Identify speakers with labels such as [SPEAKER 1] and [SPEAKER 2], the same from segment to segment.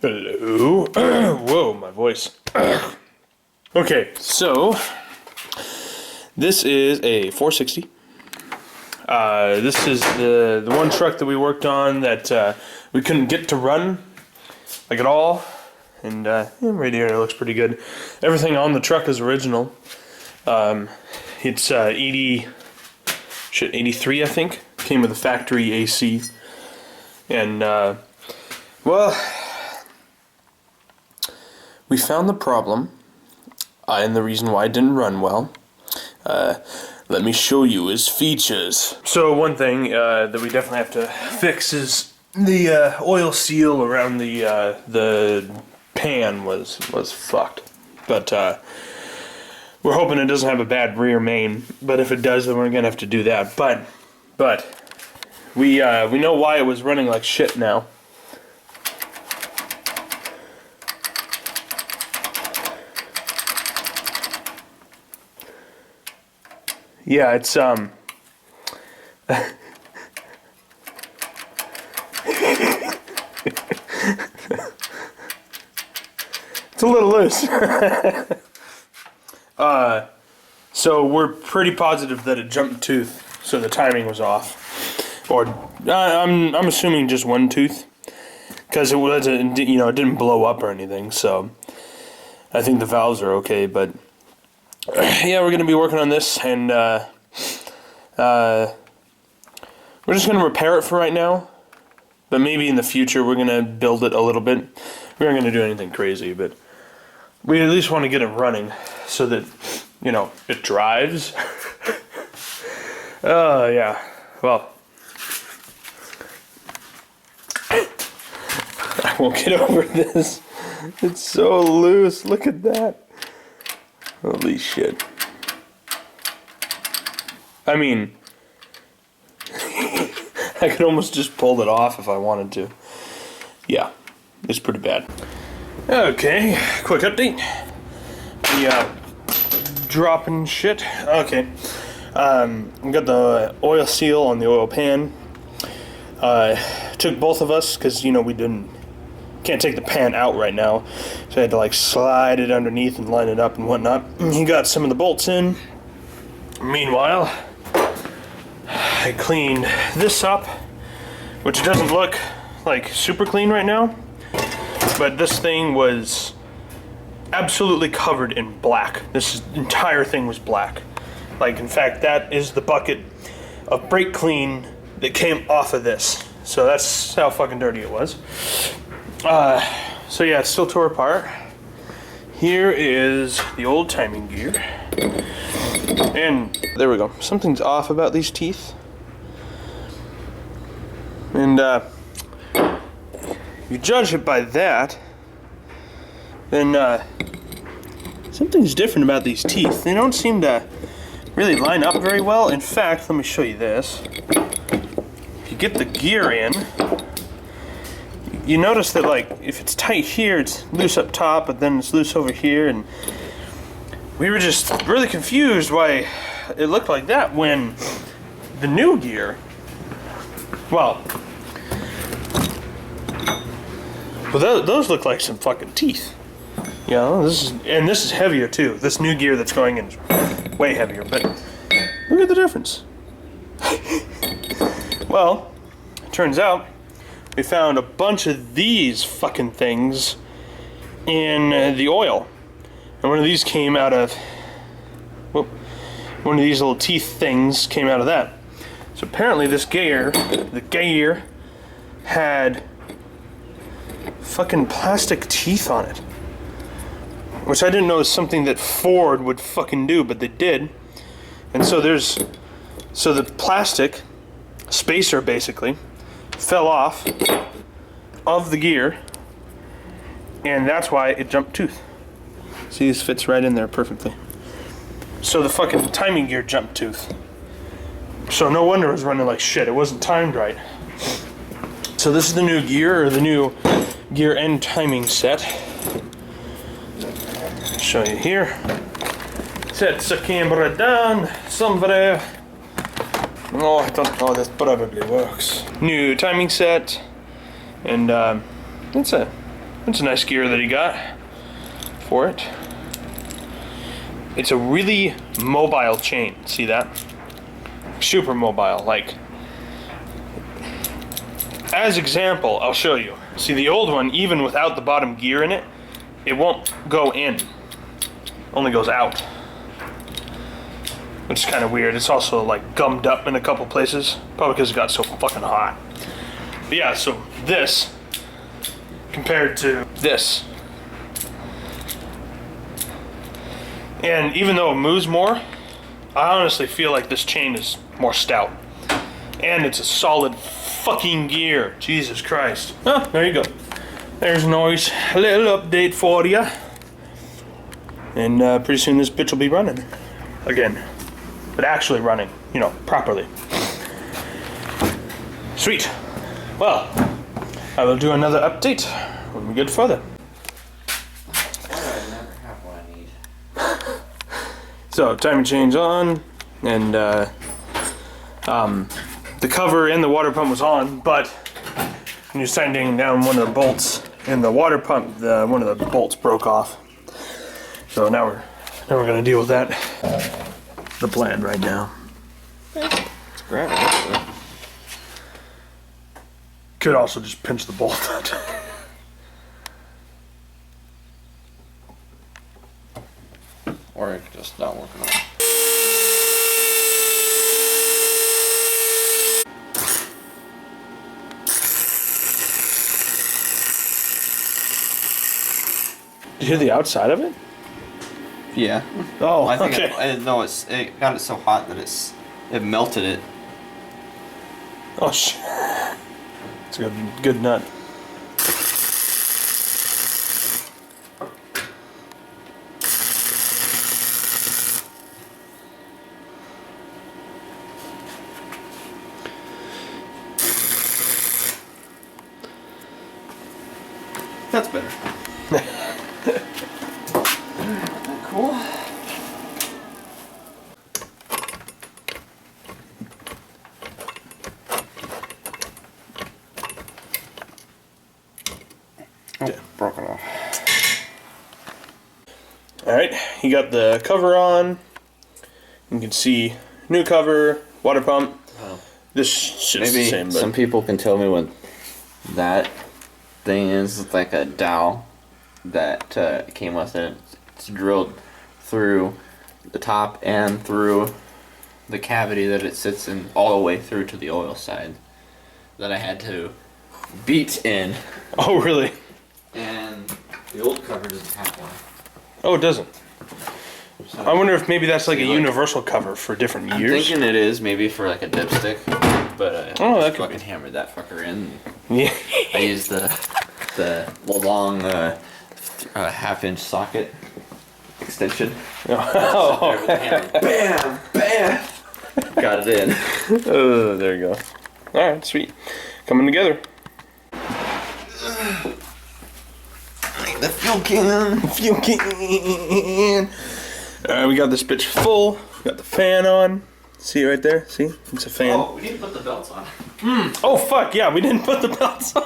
[SPEAKER 1] Hello. Whoa, my voice. Okay, so this is a 460. This is the one truck that we worked on that we couldn't get to run like at all, and radiator looks pretty good. Everything on the truck is original. It's 83, I think. Came with a factory AC, and well, we found the problem and the reason why it didn't run well. Let me show you his features. So one thing that we definitely have to fix is the oil seal around the pan was fucked. But we're hoping it doesn't have a bad rear main. But if it does, then we're gonna have to do that. But we know why it was running like shit now. Yeah, it's it's a little loose. So we're pretty positive that it jumped tooth, so the timing was off. Or I'm assuming just one tooth, because it wasn't, it didn't blow up or anything. So I think the valves are okay, but. Yeah, we're going to be working on this, and we're just going to repair it for right now, but maybe in the future we're going to build it a little bit. We aren't going to do anything crazy, but we at least want to get it running so that, it drives. Yeah, well, I won't get over this. It's so loose, look at that. Holy shit. I mean, I could almost just pull it off if I wanted to. Yeah, it's pretty bad. Okay, quick update. Yeah, dropping shit. Okay, we got the oil seal on the oil pan. Took both of us because, we can't take the pan out right now, so I had to slide it underneath and line it up and whatnot. He got some of the bolts in. Meanwhile, I cleaned this up, which doesn't look super clean right now, but this thing was absolutely covered in black. This entire thing was black. In fact, that is the bucket of brake clean that came off of this. So that's how fucking dirty it was. So yeah, it's still tore apart. Here is the old timing gear. And there we go. Something's off about these teeth. And you judge it by that, then something's different about these teeth. They don't seem to really line up very well. In fact, let me show you this. If you get the gear in, you notice that if it's tight here, it's loose up top, but then it's loose over here, and we were just really confused why it looked like that when the new gear, those look like some fucking teeth. This is heavier too. This new gear that's going in is way heavier, but look at the difference. Well, it turns out we found a bunch of these fucking things in the oil. And one of these came out of... one of these little teeth things came out of that. So apparently the gear had fucking plastic teeth on it. Which I didn't know was something that Ford would fucking do, but they did. And so the plastic spacer basically fell off of the gear, and that's why it jumped tooth. See, this fits right in there perfectly. So the fucking timing gear jumped tooth. So no wonder it was running like shit. It wasn't timed right. So this is the new gear, or the new gear and timing set. I'll show you here. Set the camera down somewhere. Oh, I don't know, this probably works. New timing set, and it's a It's a nice gear that he got for it. It's a really mobile chain. See that? Super mobile. Like, as example, I'll show you. See, the old one, even without the bottom gear in it, it won't go in. Only goes out. Which is kind of weird. It's also like gummed up in a couple places. Probably because it got so fucking hot. But yeah, so this compared to this. And even though it moves more, I honestly feel like this chain is more stout. And it's a solid fucking gear. Jesus Christ. Oh, there you go. There's a nice little update for you. And pretty soon this bitch will be running again. But actually running, you know, properly. Sweet. Well, I will do another update when we get further.
[SPEAKER 2] I never have what I need.
[SPEAKER 1] So, timing chain's on, and the cover and the water pump was on, but when you're sending down one of the bolts in the water pump, one of the bolts broke off. So now we're gonna deal with that. The plan right now.
[SPEAKER 2] It's great, actually.
[SPEAKER 1] Could also just pinch the bolt.
[SPEAKER 2] Or it could just not work at all.
[SPEAKER 1] Did you hear the outside of it?
[SPEAKER 2] Yeah.
[SPEAKER 1] Oh,
[SPEAKER 2] I think
[SPEAKER 1] okay.
[SPEAKER 2] it got it so hot that it melted it.
[SPEAKER 1] Oh shit. It's a good nut.
[SPEAKER 2] That's better. Cool. Oh, broke it off.
[SPEAKER 1] Alright, you got the cover on. You can see new cover, water pump.
[SPEAKER 2] Oh.
[SPEAKER 1] This shit's
[SPEAKER 2] Maybe
[SPEAKER 1] the same, but
[SPEAKER 2] some people can tell me what that thing is. It's like a dowel that came with it. It's drilled through the top and through the cavity that it sits in, all the way through to the oil side, that I had to beat in.
[SPEAKER 1] oh really?
[SPEAKER 2] And the old cover doesn't have one.
[SPEAKER 1] Oh, it doesn't.
[SPEAKER 2] So
[SPEAKER 1] I wonder if maybe that's like a
[SPEAKER 2] See, look.
[SPEAKER 1] universal cover for different
[SPEAKER 2] I'm
[SPEAKER 1] years.
[SPEAKER 2] thinking it is maybe for like a dipstick, but
[SPEAKER 1] Oh,
[SPEAKER 2] I
[SPEAKER 1] that could
[SPEAKER 2] fucking hammered that fucker in.
[SPEAKER 1] Yeah.
[SPEAKER 2] I used the long half-inch socket extension.
[SPEAKER 1] Oh,
[SPEAKER 2] Bam, bam. Got it in.
[SPEAKER 1] oh, there you go. All right, sweet. Coming together.
[SPEAKER 2] The fuel can.
[SPEAKER 1] Fuel can. All right, we got this bitch full. We got the fan on. See it right there? See? It's a fan.
[SPEAKER 2] Oh, we need to put the belts on.
[SPEAKER 1] Oh fuck yeah, we didn't put the belts on.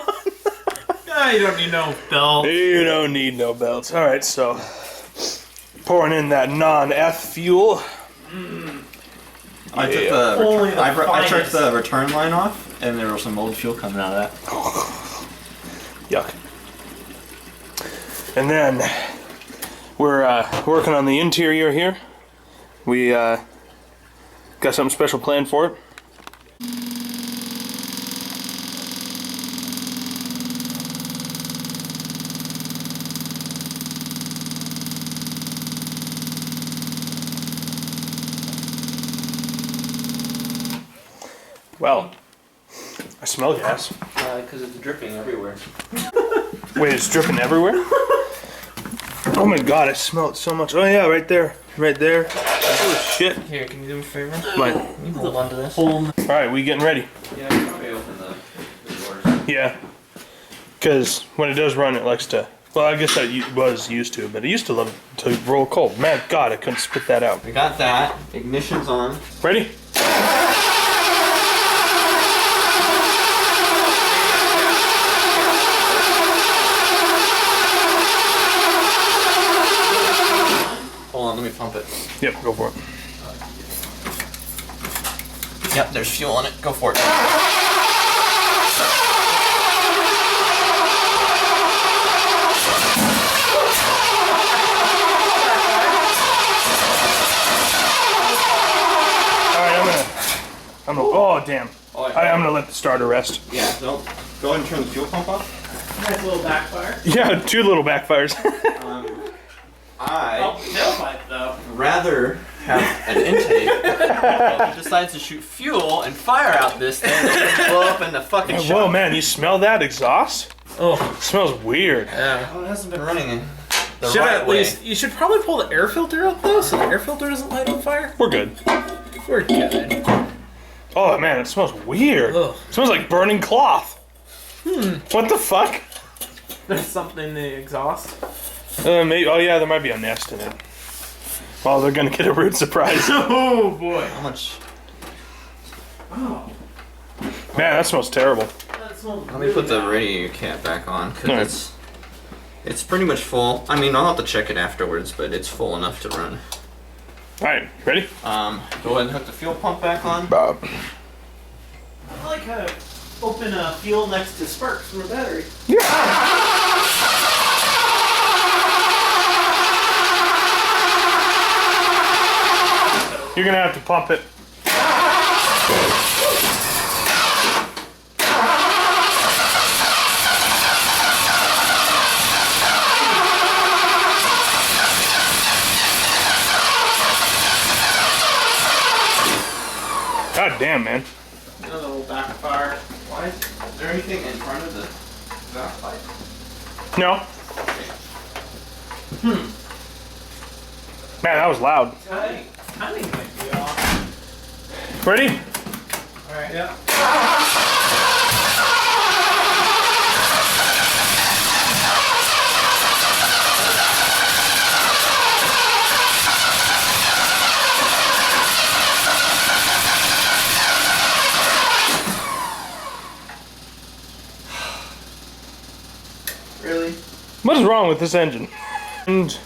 [SPEAKER 3] You don't need no belt.
[SPEAKER 1] You don't need no belts. All right, so pouring in that non-F fuel.
[SPEAKER 2] I took
[SPEAKER 3] Only the
[SPEAKER 2] I took
[SPEAKER 3] finest.
[SPEAKER 2] the return line off, and there was some old fuel coming out of that.
[SPEAKER 1] Yuck. And then we're working on the interior here. We got something special planned for it. Well, I smell gas.
[SPEAKER 2] Because it's dripping everywhere.
[SPEAKER 1] Wait, it's dripping everywhere? Oh my god, I smell it so much. Oh yeah, right there. Right there. Oh shit.
[SPEAKER 3] Here, can you do me a favor?
[SPEAKER 1] What?
[SPEAKER 3] Can you hold on to this?
[SPEAKER 1] Alright, we getting ready.
[SPEAKER 2] Yeah, I probably open the doors.
[SPEAKER 1] Yeah. Because when it does run, it likes to. Well, I guess that was used to, but it used to love to roll cold. Man, God, I couldn't spit that out.
[SPEAKER 2] We got that. Ignition's on.
[SPEAKER 1] Ready?
[SPEAKER 2] Let me pump it.
[SPEAKER 1] Yep, go for it.
[SPEAKER 2] Yep, there's fuel in it. Go for it.
[SPEAKER 1] I'm gonna. Oh damn!
[SPEAKER 2] Oh, yeah.
[SPEAKER 1] I'm gonna let the starter rest.
[SPEAKER 2] Yeah, don't go ahead and turn the fuel pump off.
[SPEAKER 3] Nice little backfire.
[SPEAKER 1] Yeah, 2 little backfires.
[SPEAKER 2] I
[SPEAKER 3] Tailpipe though.
[SPEAKER 2] rather have an intake that decides to shoot fuel and fire out this thing and blow up in the fucking shop.
[SPEAKER 1] Whoa, man! You smell that exhaust?
[SPEAKER 3] Oh.
[SPEAKER 1] It smells weird.
[SPEAKER 3] Yeah.
[SPEAKER 2] Oh, it hasn't been running in the
[SPEAKER 3] Should
[SPEAKER 2] right
[SPEAKER 3] at
[SPEAKER 2] way.
[SPEAKER 3] least you should probably pull the air filter out though, so the air filter doesn't light on fire.
[SPEAKER 1] We're good.
[SPEAKER 3] We're good.
[SPEAKER 1] Oh man, it smells weird.
[SPEAKER 3] Ugh.
[SPEAKER 1] It smells like burning cloth. What the fuck?
[SPEAKER 3] There's something in the exhaust.
[SPEAKER 1] Maybe. Oh yeah, there might be a nest in it. Oh, they're gonna get a rude surprise.
[SPEAKER 3] Oh boy.
[SPEAKER 2] How much?
[SPEAKER 3] Oh.
[SPEAKER 1] Man, that smells terrible.
[SPEAKER 3] That smells
[SPEAKER 2] Let me put the radio cap back on because
[SPEAKER 1] Alright.
[SPEAKER 2] it's pretty much full. I mean, I'll have to check it afterwards, but it's full enough to run.
[SPEAKER 1] All right, ready?
[SPEAKER 2] Go ahead and hook the fuel pump back on.
[SPEAKER 1] Bob.
[SPEAKER 3] I like how to open a fuel next to sparks from a battery.
[SPEAKER 1] You're gonna have to pump it. God damn, man.
[SPEAKER 3] Another little backfire.
[SPEAKER 2] Why is there anything in front of the valve pipe?
[SPEAKER 1] No. Man, that was loud.
[SPEAKER 3] Timing might be off.
[SPEAKER 1] Ready?
[SPEAKER 3] Alright, yeah. Really?
[SPEAKER 1] What is wrong with this engine? And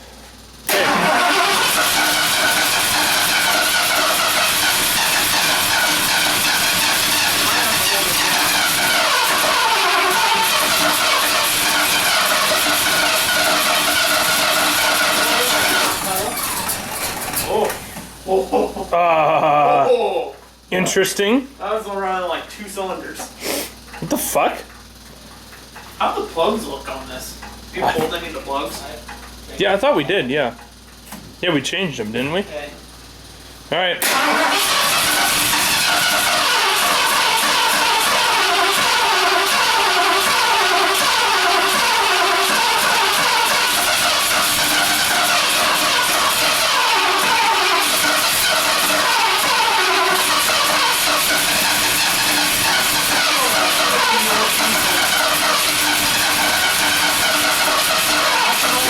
[SPEAKER 1] interesting.
[SPEAKER 3] That was running like 2 cylinders.
[SPEAKER 1] What the fuck?
[SPEAKER 3] How'd the plugs look on this? Have you pulled any of the plugs?
[SPEAKER 1] Yeah, I thought we did. Yeah. Yeah, we changed them, didn't we?
[SPEAKER 3] Okay.
[SPEAKER 1] All right.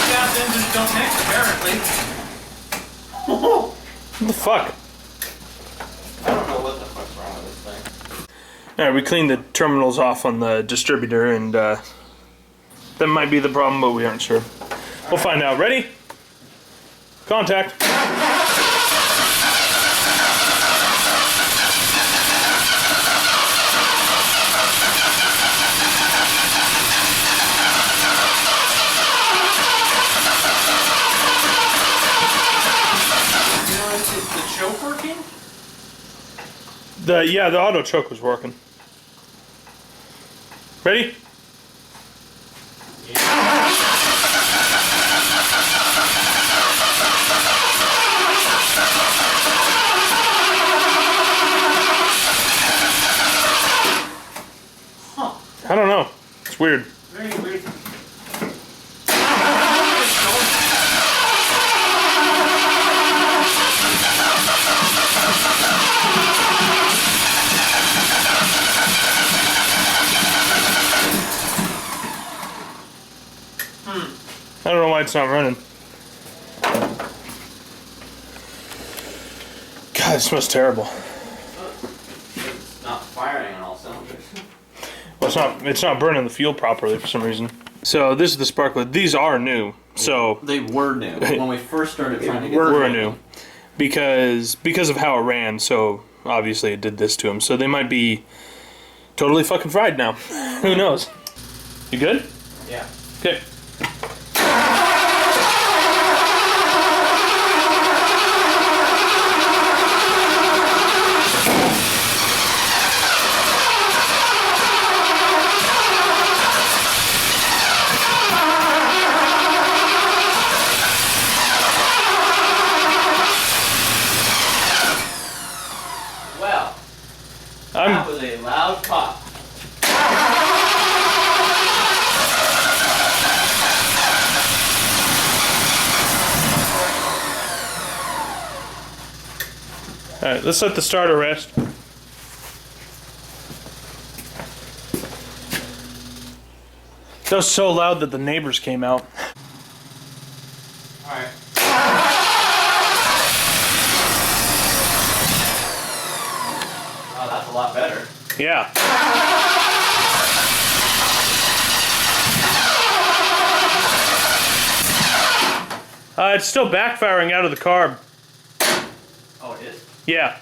[SPEAKER 3] Gas engines don't mix, apparently.
[SPEAKER 1] What the fuck?
[SPEAKER 2] I don't know what the fuck's wrong with this thing.
[SPEAKER 1] All right, we cleaned the terminals off on the distributor, and that might be the problem, but we aren't sure. We'll find out. Ready? Contact.
[SPEAKER 3] Is the choke working?
[SPEAKER 1] The auto choke was working. Ready? I don't know. It's weird.
[SPEAKER 3] Very weird.
[SPEAKER 1] I don't know why it's not running. God, it smells terrible.
[SPEAKER 2] It's not firing on all cylinders.
[SPEAKER 1] Well, it's not burning the fuel properly for some reason. So this is the spark plug. These are new. So
[SPEAKER 2] They were new when we first started trying to get.
[SPEAKER 1] we're new because of how it ran. So obviously it did this to them. So they might be totally fucking fried now. Who knows? You good?
[SPEAKER 2] Yeah.
[SPEAKER 1] Okay.
[SPEAKER 3] Well, that was a loud pop.
[SPEAKER 1] All right, let's let the starter rest. That was so loud that the neighbors came out.
[SPEAKER 2] Alright.
[SPEAKER 3] Oh, that's a lot better.
[SPEAKER 1] Yeah. It's still backfiring out of the carb.
[SPEAKER 3] Oh, it is?
[SPEAKER 1] Yeah.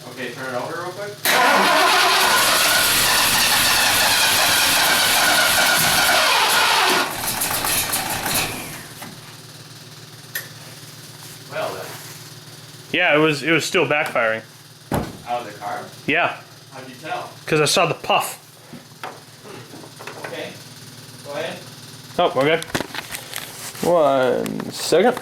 [SPEAKER 3] Okay, turn it over real quick. Well then,
[SPEAKER 1] Yeah, it was still backfiring.
[SPEAKER 3] out of the car.
[SPEAKER 1] Yeah,
[SPEAKER 3] How'd you tell?
[SPEAKER 1] because I saw the puff.
[SPEAKER 3] Okay, go ahead.
[SPEAKER 1] Oh, okay. 1 second.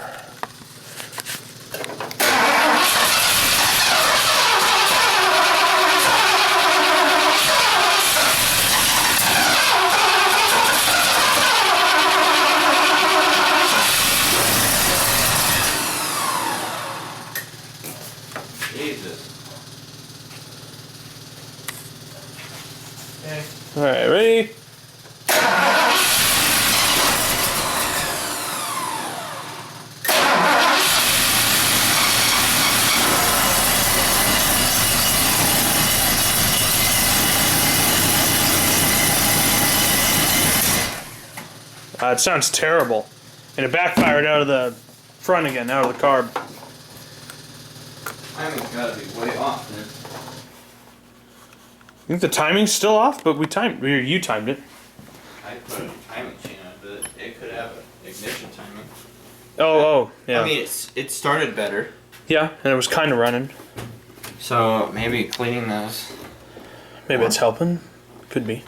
[SPEAKER 3] Jesus. Okay.
[SPEAKER 1] All right, ready? It sounds terrible. And it backfired out of the front again, out of the carb.
[SPEAKER 2] Timing's gotta be way off, dude.
[SPEAKER 1] I think the timing's still off, but you timed it.
[SPEAKER 2] I put a timing chain on it, but it could have an ignition timing.
[SPEAKER 1] Oh, yeah.
[SPEAKER 2] I mean, it started better.
[SPEAKER 1] Yeah, and it was kind of running.
[SPEAKER 2] So maybe cleaning those.
[SPEAKER 1] Maybe it's helping. Could be.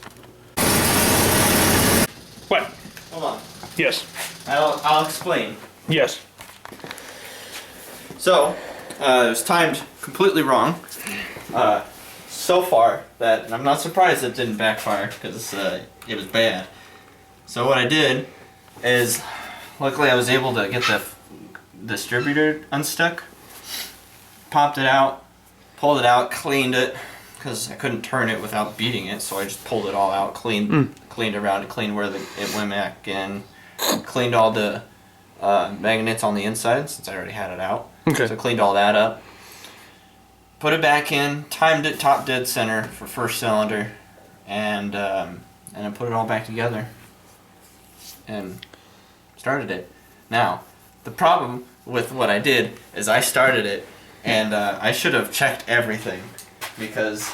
[SPEAKER 1] What?
[SPEAKER 3] Hold on.
[SPEAKER 1] Yes.
[SPEAKER 3] I'll explain.
[SPEAKER 1] Yes.
[SPEAKER 2] So, it was timed completely wrong. So far that I'm not surprised it didn't backfire because it was bad. So what I did is, luckily I was able to get the distributor unstuck, popped it out, pulled it out, cleaned it because I couldn't turn it without beating it. So I just pulled it all out, cleaned around it, cleaned where it went back in, cleaned all the magnets on the inside since I already had it out.
[SPEAKER 1] Okay.
[SPEAKER 2] So I cleaned all that up. Put it back in, timed it top dead center for first cylinder, and I put it all back together and started it. Now, the problem with what I did is I started it, and I should have checked everything because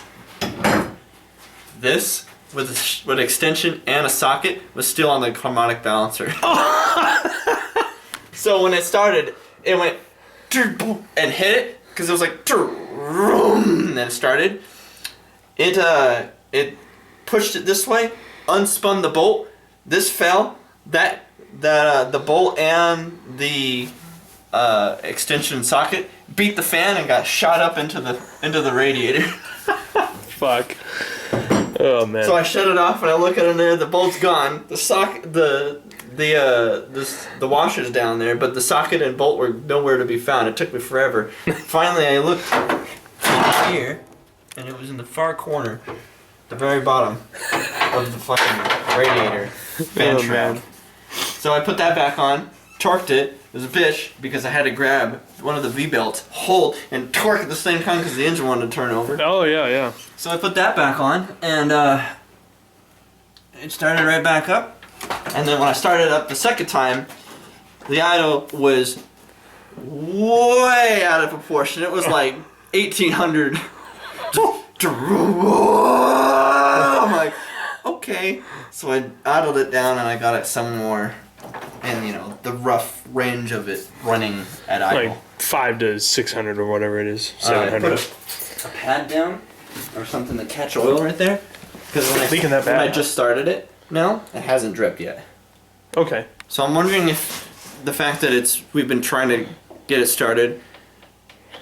[SPEAKER 2] this with extension and a socket was still on the harmonic balancer. So when it started, it went and hit it because it was like and then it started. It pushed it this way, unspun the bolt. This fell. The bolt and the extension socket beat the fan and got shot up into the radiator.
[SPEAKER 1] Fuck. Oh man.
[SPEAKER 2] So I shut it off and I look at it there. The bolt's gone. The socket, the washer's down there, but the socket and bolt were nowhere to be found. It took me forever. Finally, I looked here, and it was in the far corner, the very bottom of the fucking radiator fan
[SPEAKER 1] Oh,
[SPEAKER 2] trap.
[SPEAKER 1] man.
[SPEAKER 2] So I put that back on, torqued it. It was a bitch because I had to grab one of the V-belts, hold, and torque at the same time because the engine wanted to turn over.
[SPEAKER 1] Oh yeah, yeah.
[SPEAKER 2] So I put that back on, and it started right back up. And then when I started it up the second time, the idle was way out of proportion. It was like 1800. I'm like, okay. So I idled it down and I got it somewhere in, you know, the rough range of it running at idle.
[SPEAKER 1] Like 5 to 600 or whatever it is.
[SPEAKER 2] I
[SPEAKER 1] 700.
[SPEAKER 2] put a pad down or something to catch oil right there. Because
[SPEAKER 1] Leaking that
[SPEAKER 2] when
[SPEAKER 1] bad.
[SPEAKER 2] I just started it, no, it hasn't dripped yet.
[SPEAKER 1] Okay.
[SPEAKER 2] So I'm wondering if the fact that we've been trying to get it started,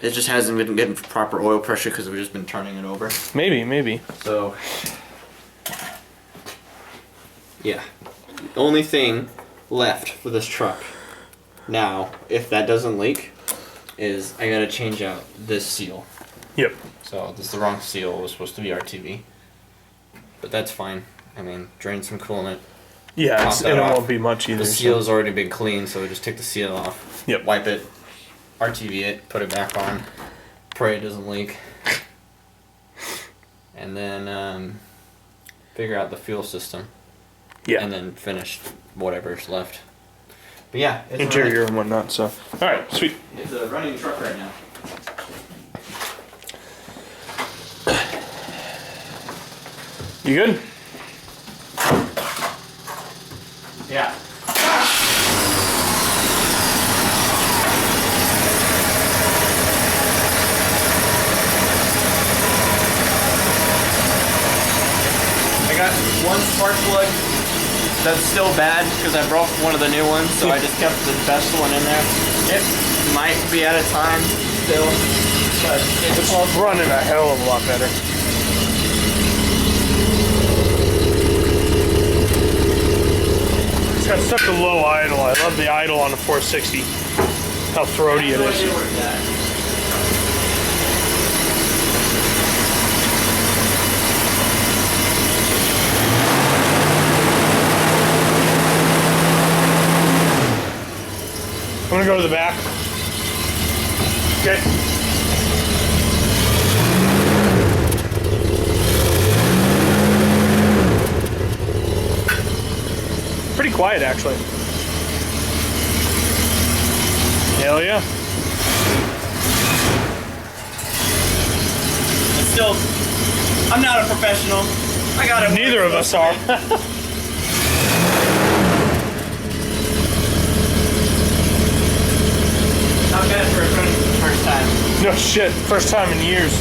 [SPEAKER 2] it just hasn't been getting proper oil pressure because we've just been turning it over.
[SPEAKER 1] Maybe.
[SPEAKER 2] So, yeah. The only thing left for this truck now, if that doesn't leak, is I gotta change out this seal.
[SPEAKER 1] Yep.
[SPEAKER 2] So this is the wrong seal. It was supposed to be RTV. But that's fine. I mean, drain some coolant.
[SPEAKER 1] Yeah,
[SPEAKER 2] Pop
[SPEAKER 1] and
[SPEAKER 2] that
[SPEAKER 1] it
[SPEAKER 2] off.
[SPEAKER 1] won't be much either.
[SPEAKER 2] The
[SPEAKER 1] so-
[SPEAKER 2] seal's already been cleaned, so we just take the seal off.
[SPEAKER 1] Yep.
[SPEAKER 2] Wipe it, RTV it, put it back on, pray it doesn't leak, and then figure out the fuel system,
[SPEAKER 1] Yeah.
[SPEAKER 2] and then finish whatever's left. But yeah, it's
[SPEAKER 1] Interior and whatnot. So, all right, sweet.
[SPEAKER 2] It's a running truck right now.
[SPEAKER 1] You good?
[SPEAKER 2] Yeah. I got one spark plug that's still bad because I broke one of the new ones, so I just kept the best one in there. It might be out of time still, but
[SPEAKER 1] It's running a hell of a lot better. It's got such a low idle. I love the idle on the 460. How throaty it is. I'm gonna go to the back. Okay. Pretty quiet, actually. Hell yeah.
[SPEAKER 2] But still, I'm not a professional. I got it.
[SPEAKER 1] Neither of us are.
[SPEAKER 2] Not bad for a first time.
[SPEAKER 1] No shit. First time in years.